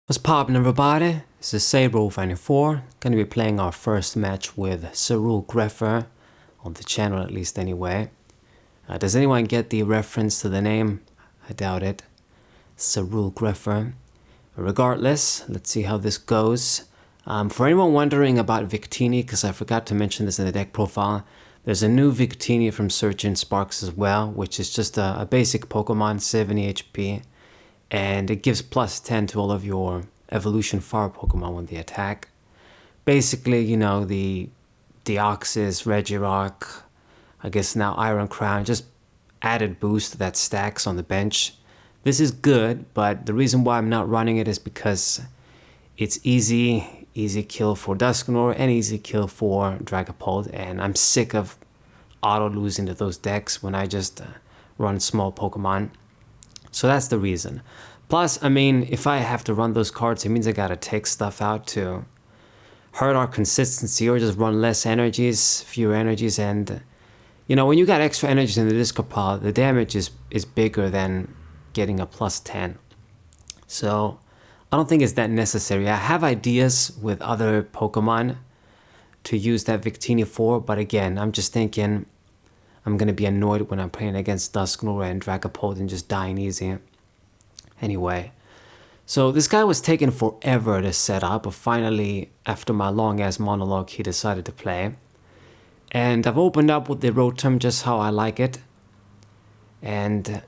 What's poppin', everybody? This is Ceruledge gonna be playing our first match with Ceruledge on the channel, at least anyway. Does anyone get the reference to the name? I doubt it. Ceruledge. Regardless, let's see how this goes. For anyone wondering about Victini, because I forgot to mention this in the deck profile, there's a new Victini from Search and Sparks as well, which is just a basic Pokemon, 70 HP. And it gives plus 10 to all of your evolution fire Pokemon when they attack. Basically, you know, the Deoxys, Regidrago, I guess now Iron Crown, just added boost that stacks on the bench. This is good, but the reason why I'm not running it is because it's easy kill for Dusknoir and easy kill for Dragapult, and I'm sick of auto losing to those decks when I just run small Pokemon. So that's the reason. Plus, I mean, if I have to run those cards, it means I gotta take stuff out to hurt our consistency or just run less energies, fewer energies, and you know, when you got extra energies in the discard pile, the damage is bigger than getting a plus 10. So I don't think it's that necessary. I have ideas with other Pokemon to use that Victini for, but again, I'm just thinking I'm gonna be annoyed when I'm playing against Dusknoir and Dragapult and just dying easy. Anyway, so this guy was taking forever to set up, but finally, after my long ass monologue, he decided to play. And I've opened up with the Rotom just how I like it. And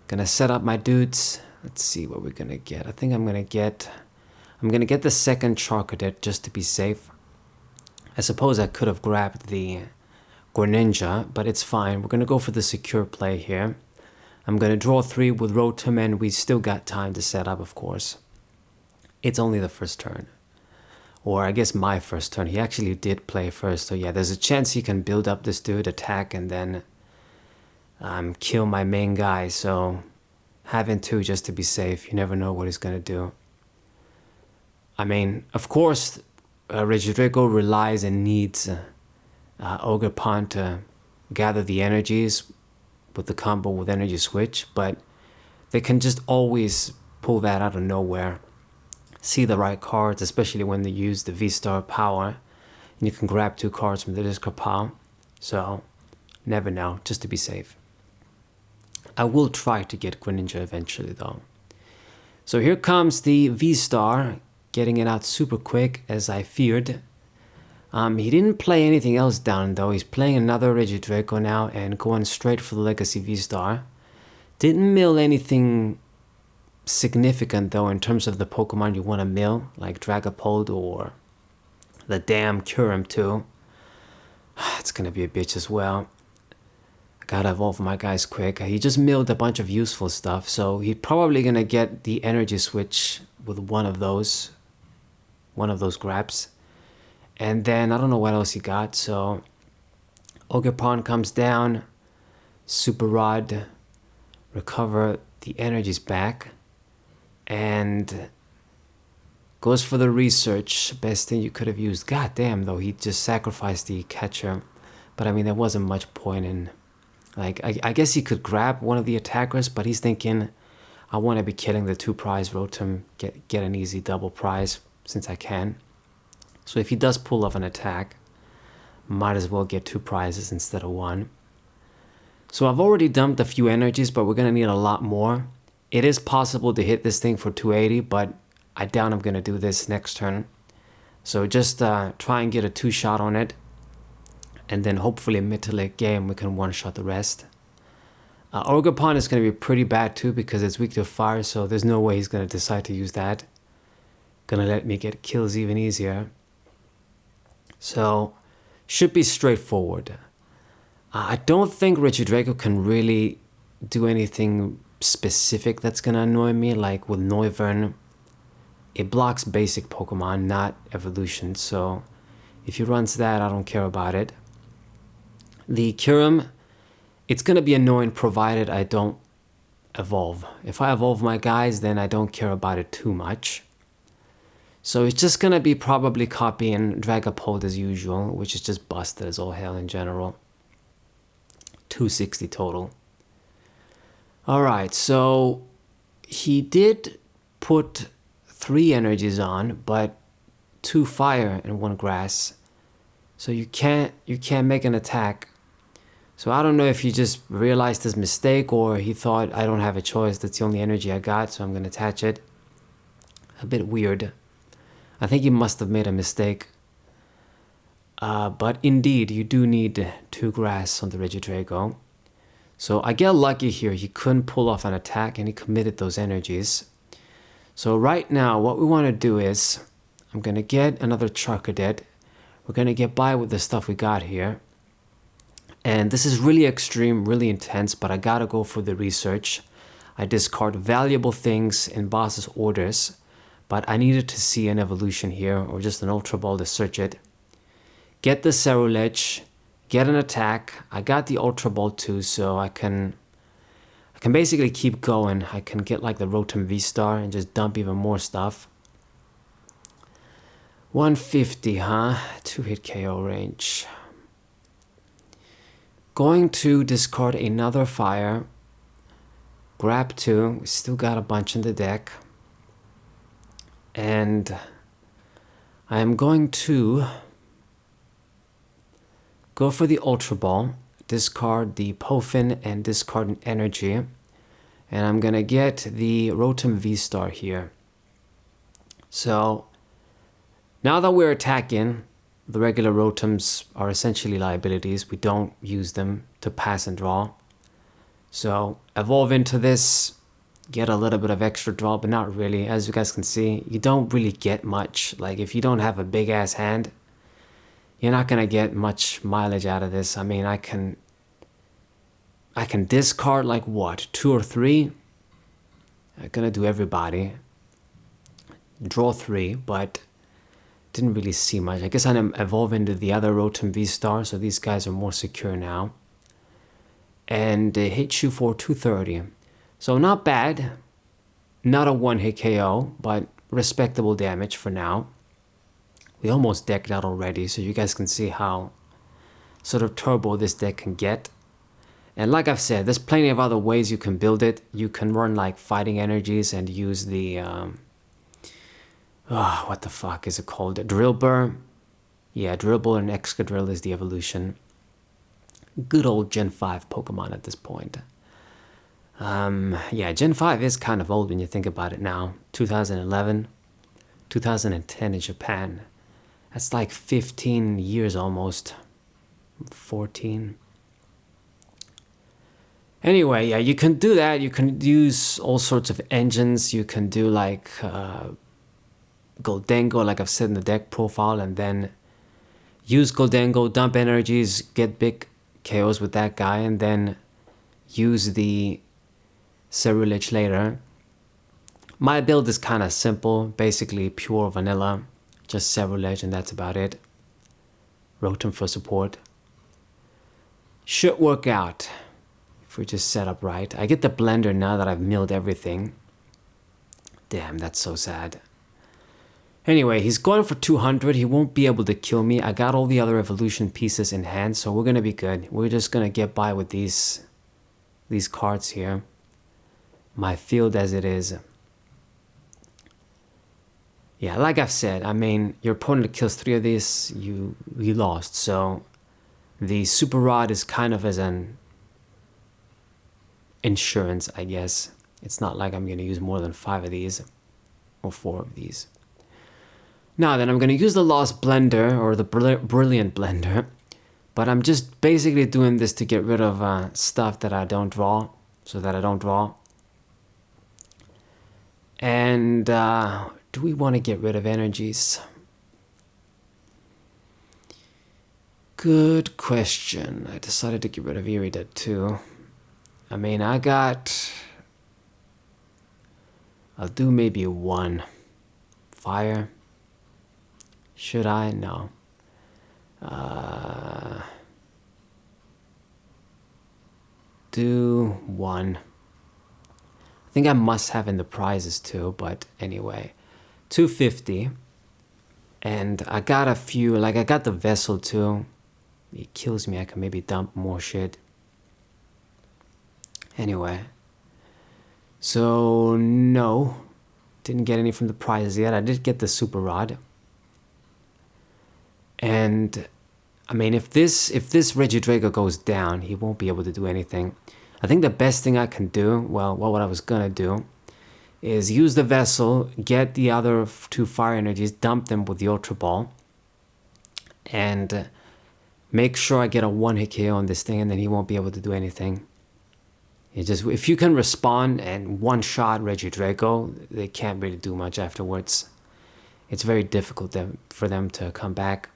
gonna set up my dudes. Let's see what we're gonna get. I think I'm gonna get the second Charcadet just to be safe. I suppose I could have grabbed the Greninja, but it's fine. We're gonna go for the secure play here. I'm gonna draw 3 with Rotom, and we still got time to set up, of course. It's only the first turn. Or I guess my first turn. He actually did play first, so yeah, there's a chance he can build up this dude, attack, and then kill my main guy, so having 2 just to be safe. You never know what he's gonna do. I mean, of course, Regidrago relies and needs Ogerpon to gather the energies with the combo with Energy Switch, but they can just always pull that out of nowhere. See the right cards, especially when they use the VSTAR power, and you can grab 2 cards from the discard pile. So, never know, just to be safe. I will try to get Greninja eventually though. So here comes the VSTAR, getting it out super quick as I feared. He didn't play anything else down though. He's playing another Regidrago now and going straight for the Legacy VSTAR. Didn't mill anything significant though in terms of the Pokemon you want to mill, like Dragapult or the damn Kyurem too. It's gonna be a bitch as well. I gotta evolve my guys quick. He just milled a bunch of useful stuff, so he's probably gonna get the Energy Switch with one of those grabs. And then I don't know what else he got, so Ogerpon comes down, Super Rod, recover the energies back, and goes for the research. Best thing you could have used. God damn though, he just sacrificed the catcher. But I mean, there wasn't much point in, like, I guess he could grab one of the attackers, but he's thinking, I want to be killing the 2 prize Rotom, get an easy double prize since I can. So if he does pull off an attack, might as well get 2 prizes instead of 1. So I've already dumped a few energies, but we're going to need a lot more. It is possible to hit this thing for 280, but I doubt I'm going to do this next turn. So just try and get a 2-shot on it. And then hopefully mid to late game we can 1-shot the rest. Ogerpon is going to be pretty bad too because it's weak to fire, so there's no way he's going to decide to use that. Gonna let me get kills even easier. So, should be straightforward. I don't think Regidrago can really do anything specific that's gonna annoy me, like with Noivern. It blocks basic Pokemon, not evolution, so if he runs that, I don't care about it. The Kyurem, it's gonna be annoying provided I don't evolve. If I evolve my guys, then I don't care about it too much. So it's just gonna be probably copying Dragapult as usual, which is just busted as all hell in general. 260 total. Alright, so he did put 3 energies on, but 2 fire and 1 grass. So you can't make an attack. So I don't know if he just realized his mistake or he thought I don't have a choice. That's the only energy I got, so I'm gonna attach it. A bit weird. I think he must have made a mistake. But indeed, you do need 2 grass on the Regidrago. So I get lucky here. He couldn't pull off an attack and he committed those energies. So right now, what we want to do is, I'm going to get another Charcadet. We're going to get by with the stuff we got here. And this is really extreme, really intense, but I got to go for the research. I discard valuable things in boss's orders, but I needed to see an evolution here, or just an Ultra Ball to search it. Get the Ceruledge, get an attack. I got the Ultra Ball too, so I can basically keep going. I can get like the Rotom VSTAR and just dump even more stuff. 150, huh? 2-hit KO range. Going to discard another fire. Grab 2. We still got a bunch in the deck. And I am going to go for the Ultra Ball, discard the Pofin and discard an energy. And I'm gonna get the Rotom VSTAR here. So now that we're attacking, the regular Rotoms are essentially liabilities. We don't use them to pass and draw. So evolve into this, get a little bit of extra draw, but not really. As you guys can see, you don't really get much. Like if you don't have a big ass hand, you're not gonna get much mileage out of this. I mean, I can discard like what, 2 or 3? I'm gonna do everybody. Draw 3, but didn't really see much. I guess I'm evolving into the other Rotom VSTAR, so these guys are more secure now. And they hit you for 230. So not bad. Not a 1-hit KO, but respectable damage for now. We almost decked out already, so you guys can see how sort of turbo this deck can get. And like I've said, there's plenty of other ways you can build it. You can run like fighting energies and use the what the fuck is it called? Drill Burr? Yeah, Drill Burr and Excadrill is the evolution. Good old Gen 5 Pokemon at this point. Yeah, Gen 5 is kind of old when you think about it now. 2011, 2010 in Japan. That's like 15 years almost. 14. Anyway, yeah, you can do that. You can use all sorts of engines. You can do like Goldengo, like I've said in the deck profile, and then use Goldengo, dump energies, get big KOs with that guy, and then use the Ceruledge later. My build is kind of simple, basically pure vanilla, just Ceruledge, and that's about it. Rotom for support. Should work out if we just set up right. I get the blender now that I've milled everything. Damn, that's so sad. Anyway, he's going for 200. He won't be able to kill me. I got all the other evolution pieces in hand, so we're gonna be good. We're just gonna get by with these cards here. My field as it is. Yeah, like I've said, I mean, your opponent kills 3 of these, you lost. So the Super Rod is kind of as an insurance, I guess. It's not like I'm gonna use more than 5 of these or 4 of these. Now then, I'm going to use the Lost Blender, or the Brilliant Blender, but I'm just basically doing this to get rid of stuff that I don't draw, so that I don't draw. And do we want to get rid of energies? Good question. I decided to get rid of Irida too. I mean, I'll do maybe 1. Fire. Should I? No. Do 1. I think I must have in the prizes too, but anyway. 250. And I got a few, like I got the Vessel too. It kills me, I can maybe dump more shit. Anyway. So, no. Didn't get any from the prizes yet. I did get the Super Rod. And I mean, if this Regidrago goes down, he won't be able to do anything. I think the best thing I can do, well, what I was gonna do, is use the vessel, get the other 2 fire energies, dump them with the Ultra Ball, and make sure I get a 1-hit KO on this thing, and then he won't be able to do anything. If you can respond and one-shot Regidrago, they can't really do much afterwards. It's very difficult for them to come back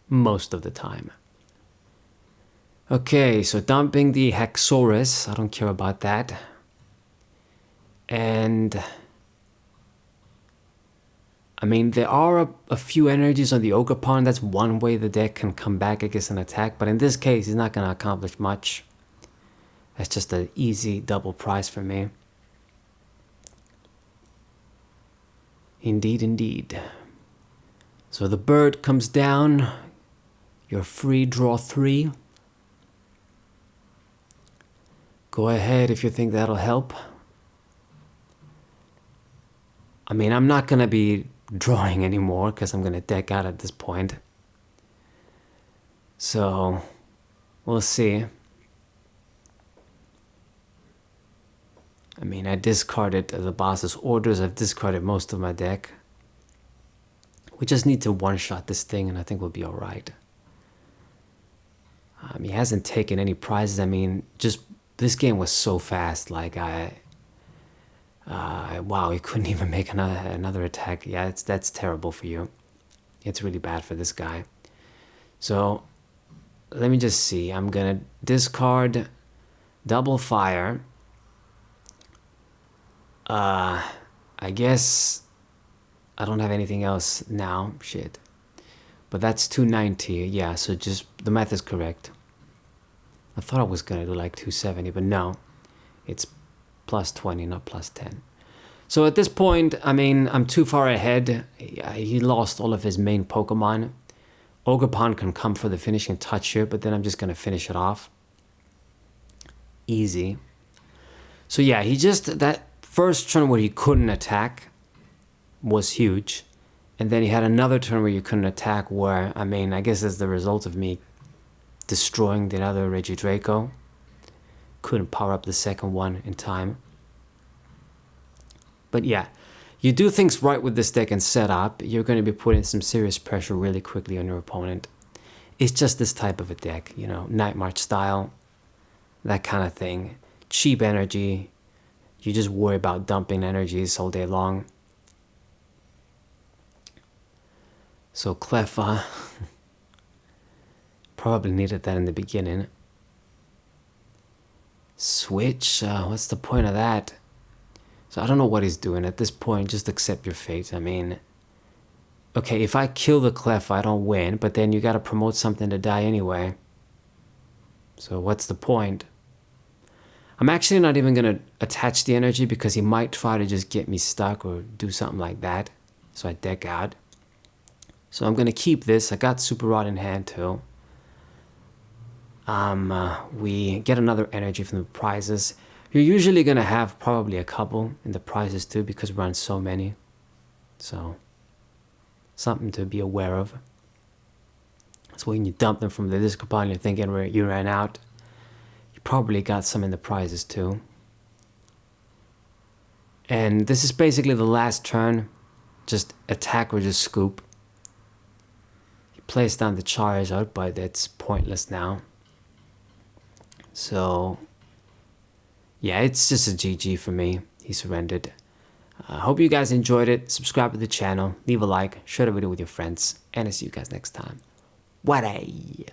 most of the time. Okay, so dumping the Hexorus, I don't care about that. And I mean, there are a few energies on the Ogerpon. That's one way the deck can come back against an attack, but in this case, he's not going to accomplish much. That's just an easy double prize for me. Indeed, indeed. So the bird comes down. You're free, draw 3. Go ahead if you think that'll help. I mean, I'm not going to be drawing anymore because I'm going to deck out at this point. So, we'll see. I mean, I discarded the boss's orders. I've discarded most of my deck. We just need to one-shot this thing and I think we'll be alright. He hasn't taken any prizes. I mean, just this game was so fast. Like, wow, he couldn't even make another attack. Yeah, that's terrible for you. It's really bad for this guy. So, let me just see. I'm gonna discard double fire. I guess I don't have anything else now. Shit. But that's 290. Yeah, so just the math is correct. I thought I was gonna do like 270, but no. It's plus 20, not plus 10. So at this point, I mean, I'm too far ahead. He lost all of his main Pokemon. Ogerpon can come for the finishing touch here, but then I'm just gonna finish it off. Easy. So yeah, that first turn where he couldn't attack was huge. And then he had another turn where you couldn't attack where, I mean, I guess as the result of me destroying the other Regidrago. Couldn't power up the second one in time. But yeah, you do things right with this deck and setup, you're going to be putting some serious pressure really quickly on your opponent. It's just this type of a deck, you know, Night March style, that kind of thing. Cheap energy. You just worry about dumping energies all day long. So Cleffa probably needed that in the beginning. Switch, what's the point of that? So I don't know what he's doing at this point. Just accept your fate. I mean, okay, if I kill the Cleffa, I don't win, but then you gotta promote something to die anyway. So what's the point? I'm actually not even gonna attach the energy because he might try to just get me stuck or do something like that. So I deck out. So I'm gonna keep this. I got Super Rod in hand too. We get another energy from the prizes. You're usually gonna have probably a couple in the prizes too because we run so many. So something to be aware of. So when you dump them from the disc pile, you're thinking you ran out. You probably got some in the prizes too. And this is basically the last turn. Just attack or just scoop. He plays down the Charizard, but it's pointless now. So yeah, it's just a GG for me. He surrendered. I hope you guys enjoyed it. Subscribe to the channel, leave a like, share the video with your friends, and I'll see you guys next time. What a